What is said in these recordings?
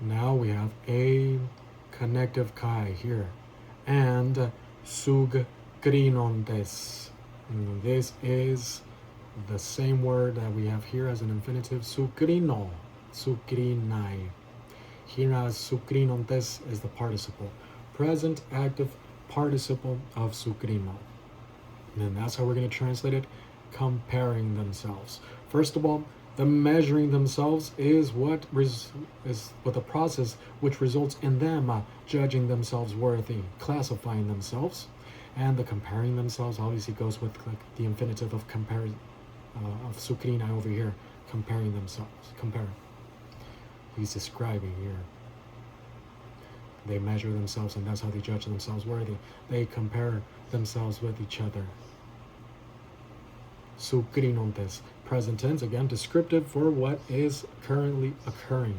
Now we have a connective kai here. And sugrinontes. This is the same word that we have here as an infinitive, sugrino, sugrinai. Here as sugrinontes is the participle, present active participle of sugrino. And that's how we're going to translate it, comparing themselves. First of all, the measuring themselves is what the process which results in them judging themselves worthy, classifying themselves, and the comparing themselves obviously goes with like the infinitive of compare, of sukrina over here, comparing themselves. Compare. He's describing here. They measure themselves, and that's how they judge themselves worthy. They compare themselves with each other. Sukrinontes. Present tense, again, descriptive for what is currently occurring.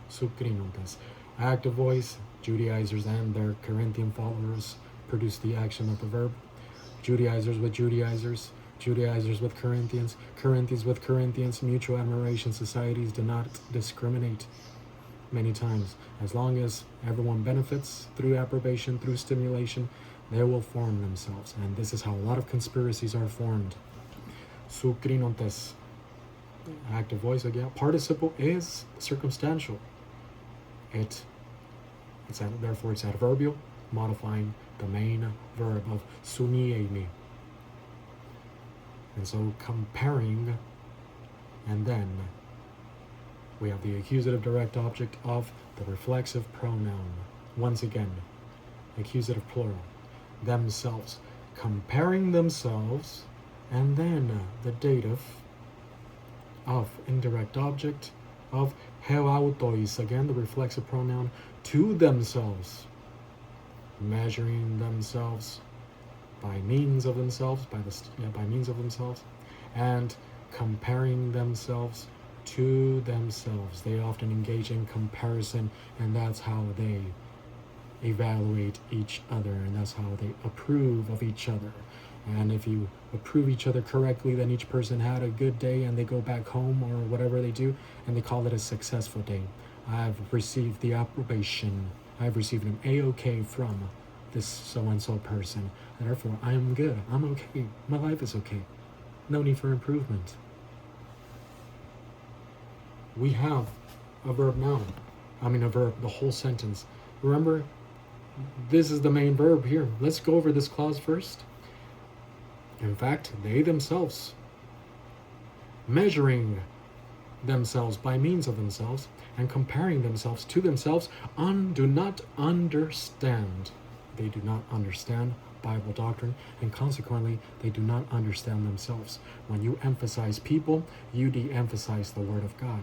Sukrinontes. Active voice, Judaizers and their Corinthian followers produce the action of the verb. Judaizers with Judaizers, Judaizers with Corinthians, Corinthians with Corinthians. Mutual admiration societies do not discriminate many times. As long as everyone benefits through approbation, through stimulation, they will form themselves. And this is how a lot of conspiracies are formed. Sukrinontes. Active voice again. Participle is circumstantial. Therefore it's adverbial, modifying the main verb of suniemi. And so comparing, and then we have the accusative direct object of the reflexive pronoun. Once again, accusative plural. Themselves. Comparing themselves, and then the dative of indirect object of heautois, again the reflexive pronoun, to themselves, measuring themselves by means of themselves, by means of themselves, and comparing themselves to themselves. They often engage in comparison, and that's how they evaluate each other, and that's how they approve of each other. And if you approve each other correctly, then each person had a good day and they go back home or whatever they do, and they call it a successful day. I've received the approbation. I've received an A-OK from this so-and-so person. And therefore, I am good. I'm okay. My life is okay. No need for improvement. We have a verb noun. A verb, the whole sentence. Remember, this is the main verb here. Let's go over this clause first. In fact, they themselves, measuring themselves by means of themselves and comparing themselves to themselves, do not understand. They do not understand Bible doctrine, and consequently, they do not understand themselves. When you emphasize people, you de-emphasize the Word of God.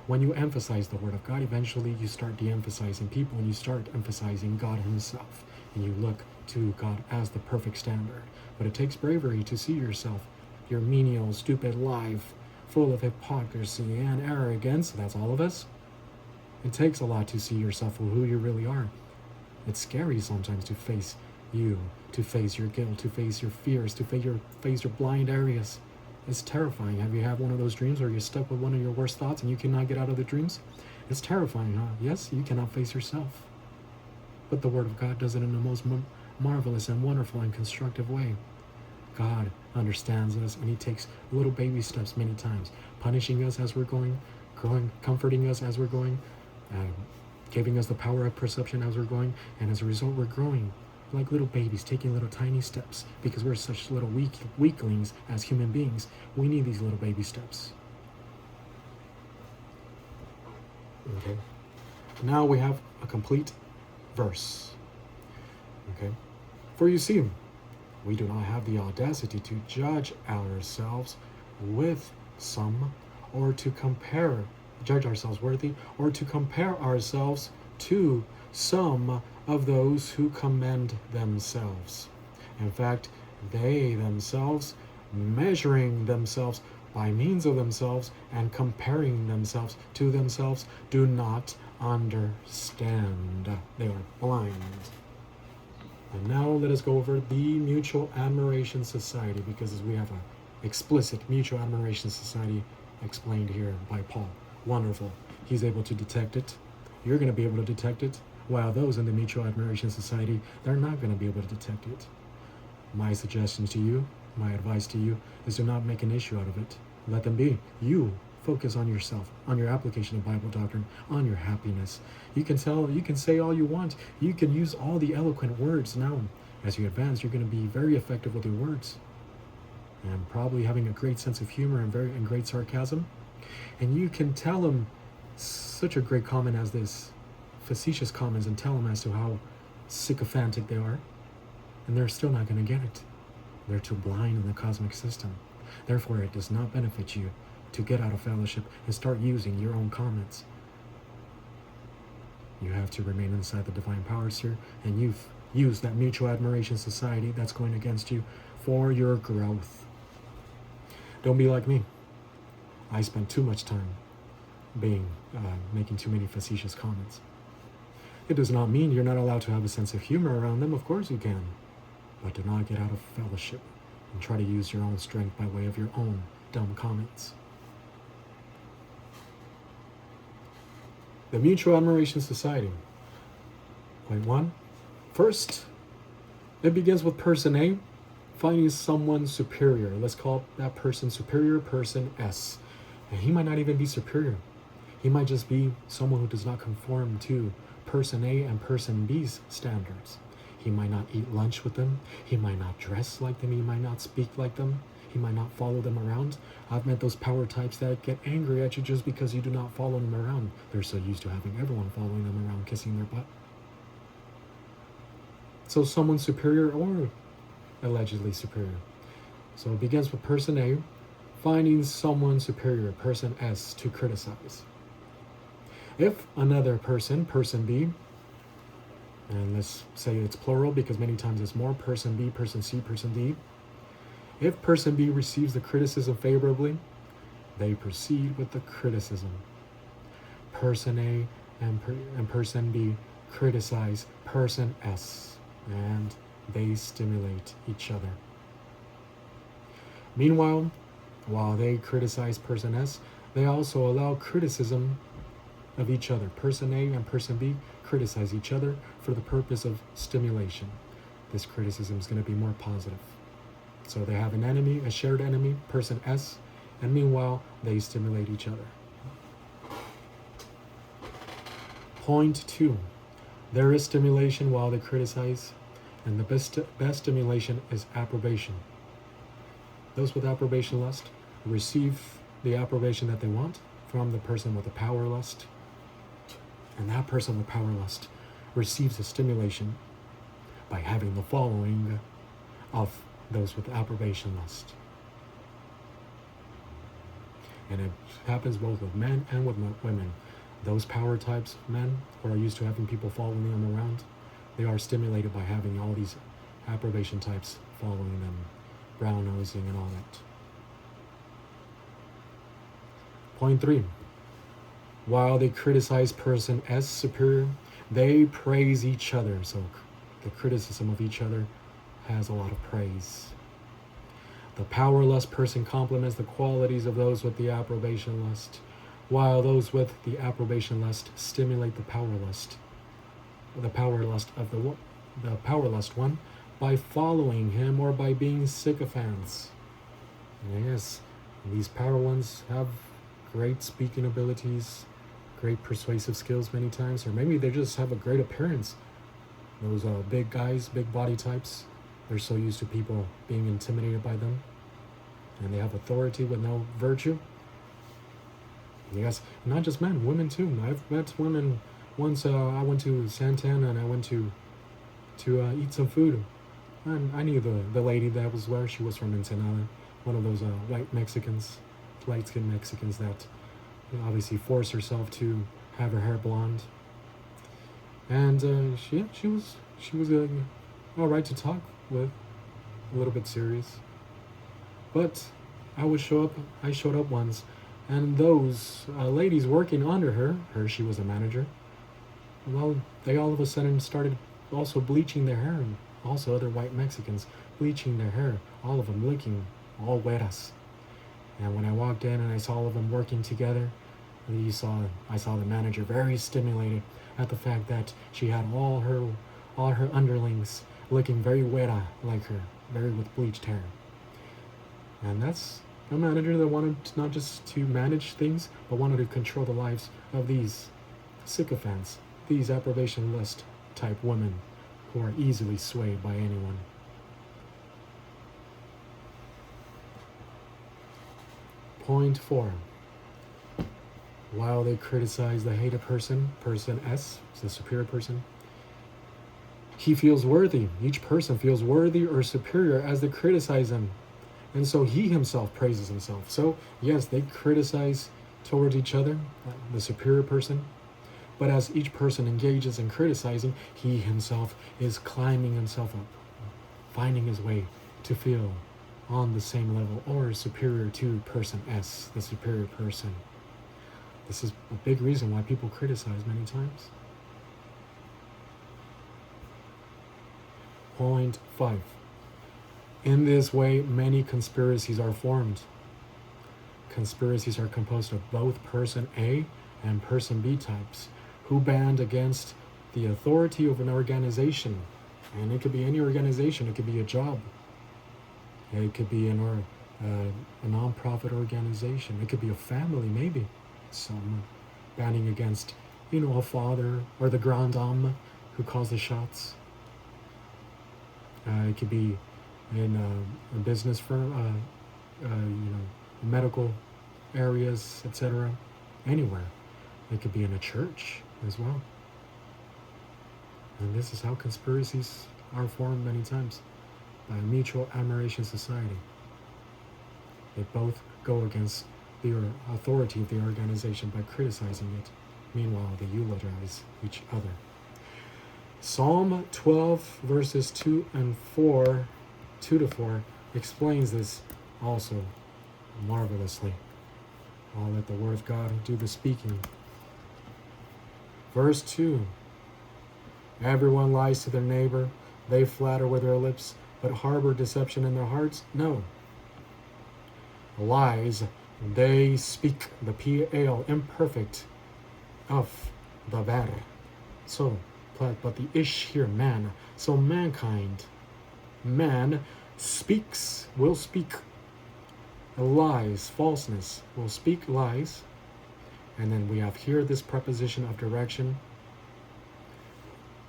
When you emphasize the Word of God, eventually you start de-emphasizing people, and you start emphasizing God Himself, and you look to God as the perfect standard. But it takes bravery to see yourself, your menial, stupid life, full of hypocrisy and arrogance. That's all of us. It takes a lot to see yourself for who you really are. It's scary sometimes to face you, to face your guilt, to face your fears, to face your blind areas. It's terrifying. Have you had one of those dreams where you're stuck with one of your worst thoughts and you cannot get out of the dreams? It's terrifying, huh? Yes, you cannot face yourself. But the Word of God does it in the most marvelous and wonderful and constructive way. God understands us, and He takes little baby steps many times, punishing us as we're going, growing, comforting us as we're going, giving us the power of perception as we're going, and as a result we're growing like little babies, taking little tiny steps, because we're such little weaklings as human beings. We need these little baby steps. Okay. Now we have a complete verse. Okay. For you see, we do not have the audacity to judge ourselves with some, or to judge ourselves worthy, or to compare ourselves to some of those who commend themselves. In fact, they themselves, measuring themselves by means of themselves and comparing themselves to themselves, do not understand. They are blind. And now let us go over the Mutual Admiration Society, because we have an explicit Mutual Admiration Society explained here by Paul. Wonderful. He's able to detect it. you're going to be able to detect it, while those in the Mutual Admiration Society, they're not going to be able to detect it. My suggestion to you, my advice to you, is do not make an issue out of it. Let them be. You focus on yourself, on your application of Bible doctrine, on your happiness. You can say all you want. You can use all the eloquent words. Now, as you advance, you're going to be very effective with your words, and probably having a great sense of humor and great sarcasm. And you can tell them such a great comment as this, facetious comments, and tell them as to how sycophantic they are, and they're still not going to get it. They're too blind in the cosmic system. Therefore, it does not benefit you to get out of fellowship and start using your own comments. You have to remain inside the divine power sphere, and use that Mutual Admiration Society that's going against you for your growth. Don't be like me. I spent too much time making too many facetious comments. It does not mean you're not allowed to have a sense of humor around them. Of course you can. But do not get out of fellowship and try to use your own strength by way of your own dumb comments. The Mutual Admiration Society. Point 1. First, it begins with person A finding someone superior. Let's call that person superior, person S. And he might not even be superior. He might just be someone who does not conform to person A and person B's standards. He might not eat lunch with them. He might not dress like them. He might not speak like them. He might not follow them around. I've met those power types that get angry at you just because you do not follow them around. They're so used to having everyone following them around, kissing their butt. So someone superior or allegedly superior. So it begins with person A finding someone superior, person S, to criticize. If another person, person B, and let's say it's plural because many times it's more, person B, person C, person D. If person B receives the criticism favorably, they proceed with the criticism. Person A and person B criticize person S, and they stimulate each other. Meanwhile, while they criticize person S, they also allow criticism of each other. Person A and person B criticize each other for the purpose of stimulation. This criticism is going to be more positive. So they have an enemy, a shared enemy, person S, and meanwhile, they stimulate each other. Point 2. There is stimulation while they criticize, and the best stimulation is approbation. Those with approbation lust receive the approbation that they want from the person with the power lust, and that person with power lust receives the stimulation by having the following of those with approbation lust. And it happens both with men and with women. Those power types, men, who are used to having people following them around, they are stimulated by having all these approbation types following them, brown nosing and all that. Point 3. While they criticize person S superior, they praise each other. So the criticism of each other has a lot of praise. The power lust person compliments the qualities of those with the approbation lust, while those with the approbation lust stimulate the power lust of the power lust one by following him or by being sycophants. Yes, these power ones have great speaking abilities, great persuasive skills many times, or maybe they just have a great appearance. Those big guys, big body types, they're so used to people being intimidated by them, and they have authority with no virtue. Yes, not just men, women too. I've met women. Once I went to Santana and I went to eat some food, and I knew the lady that was where. She was from Ensenada, one of those white Mexicans, light-skinned Mexicans that obviously forced herself to have her hair blonde. And she was all right to talk with, a little bit serious. But I showed up once, and those ladies working under her, she was a manager, well, they all of a sudden started also bleaching their hair, and also other white Mexicans bleaching their hair, all of them looking all güeras. And when I walked in and I saw all of them working together, I saw the manager very stimulated at the fact that she had all her underlings looking very weta like her, very with bleached hair. And that's a manager that wanted not just to manage things, but wanted to control the lives of these sycophants, these approbation list type women who are easily swayed by anyone. Point 4. While they criticize the hated person, person S, the superior person, he feels worthy. Each person feels worthy or superior as they criticize him. And so he himself praises himself. So, yes, they criticize towards each other, the superior person. But as each person engages in criticizing, he himself is climbing himself up, finding his way to feel on the same level or superior to person S, the superior person. This is a big reason why people criticize many times. Point 5. In this way, many conspiracies are formed. Conspiracies are composed of both person A and person B types, who band against the authority of an organization. And it could be any organization. It could be a job. It could be a non-profit organization. It could be a family, maybe. Some banding against, a father or the grand dame who calls the shots. It could be in a business firm, medical areas, etc. Anywhere. It could be in a church as well. And this is how conspiracies are formed many times, by a mutual admiration society. They both go against the authority of the organization by criticizing it. Meanwhile, they eulogize each other. Psalm 12, verses 2 to 4, explains this also marvelously. I'll let the word of God do the speaking. Verse 2. Everyone lies to their neighbor. They flatter with their lips, but harbor deception in their hearts. No. Lies, they speak the PL imperfect of the ver. So, but the ish here, man. So mankind, man will speak lies, falseness, will speak lies. And then we have here this preposition of direction.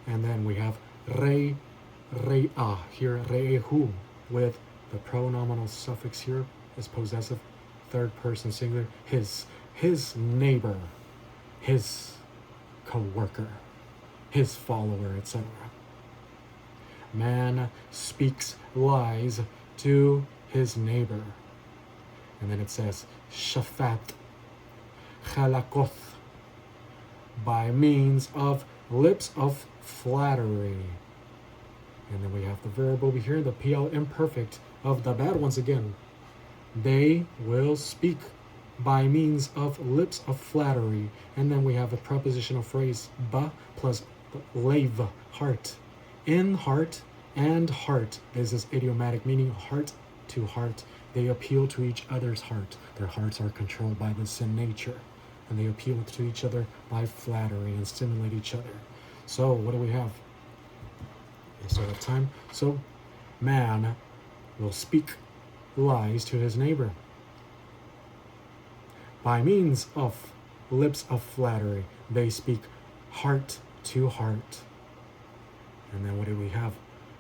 And then we have re, re-a, here re-hu, with the pronominal suffix here is possessive, third person singular, his neighbor, his co-worker, his follower, etc. Man speaks lies to his neighbor. And then it says, shafat, chalakoth, by means of lips of flattery. And then we have the verb over here, the PL imperfect of the bad once again. They will speak by means of lips of flattery. And then we have the prepositional phrase ba plus lave, heart. In heart and heart. This is idiomatic, meaning heart to heart. They appeal to each other's heart. Their hearts are controlled by the sin nature. And they appeal to each other by flattery and stimulate each other. So what do we have? Instead of time. So man will speak lies to his neighbor by means of lips of flattery. They speak heart to heart. And then what do we have?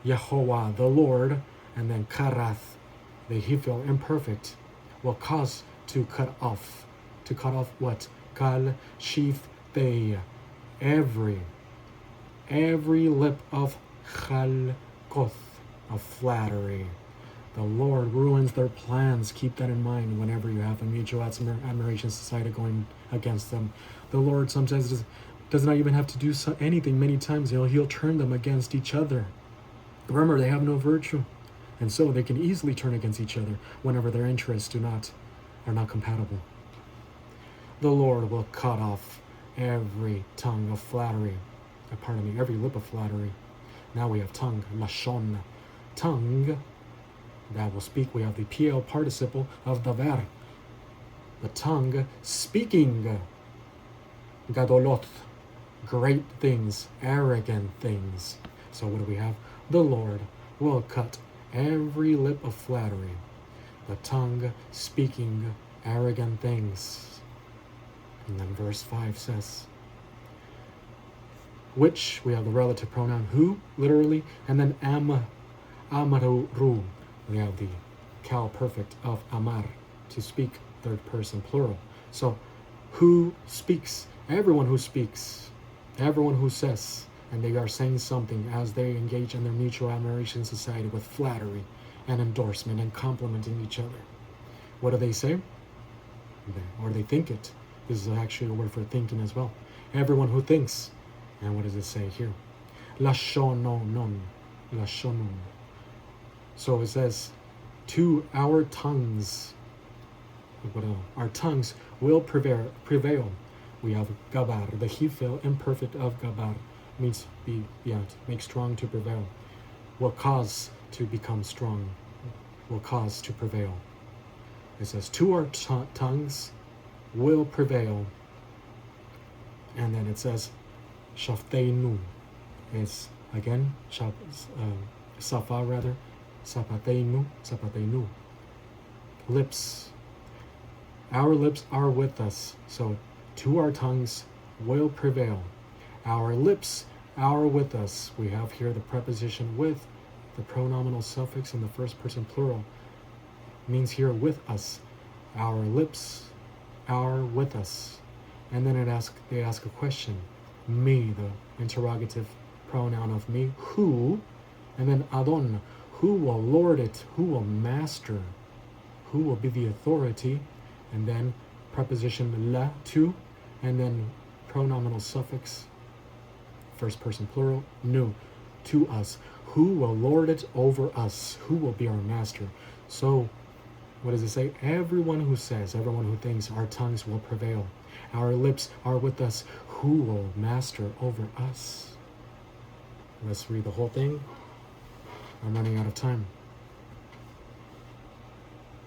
Yehovah, the Lord, and then karath, the Hebrew imperfect, will cause to cut off. To cut off what? Kal shif they, every lip of chalkoth, of flattery. The Lord ruins their plans. Keep that in mind whenever you have a mutual admiration society going against them. The Lord sometimes does not even have to do anything. Many times he'll turn them against each other. Remember, they have no virtue. And so they can easily turn against each other whenever their interests are not compatible. The Lord will cut off every tongue of flattery. Every lip of flattery. Now we have tongue, lashon. Tongue that will speak. We have the PL participle of davar. The tongue speaking. gadoloth, great things, arrogant things. So what do we have? The Lord will cut every lip of flattery, the tongue speaking arrogant things. And then verse 5 says, which, we have the relative pronoun who, literally, and then amaru, we have the cal perfect of amar, to speak, third person plural. So who speaks? Everyone who speaks, everyone who says, and they are saying something as they engage in their mutual admiration society with flattery and endorsement and complimenting each other. What do they say? Or they think it. This is actually a word for thinking as well. Everyone who thinks. And what does it say here? Lashonon. Lashonun. So it says, to our tongues, our tongues will prevail. We have gabar, the hifil imperfect of gabar, means make strong to prevail. Will cause to become strong, will cause to prevail. It says, to our tongues will prevail. And then it says, shafteinu. It's again, safa rather, sapateinu. Lips. Our lips are with us. So, to our tongues will prevail. Our lips are with us. We have here the preposition with, the pronominal suffix in the first person plural. Means here with us. Our lips are with us. And then they ask a question. Me, the interrogative pronoun of me. Who? And then adon. Who will lord it? Who will master? Who will be the authority? And then preposition la, to, and then pronominal suffix, first person plural, nu, to us. Who will lord it over us? Who will be our master? So, what does it say? Everyone who says, everyone who thinks, our tongues will prevail. Our lips are with us. Who will master over us? Let's read the whole thing. I'm running out of time.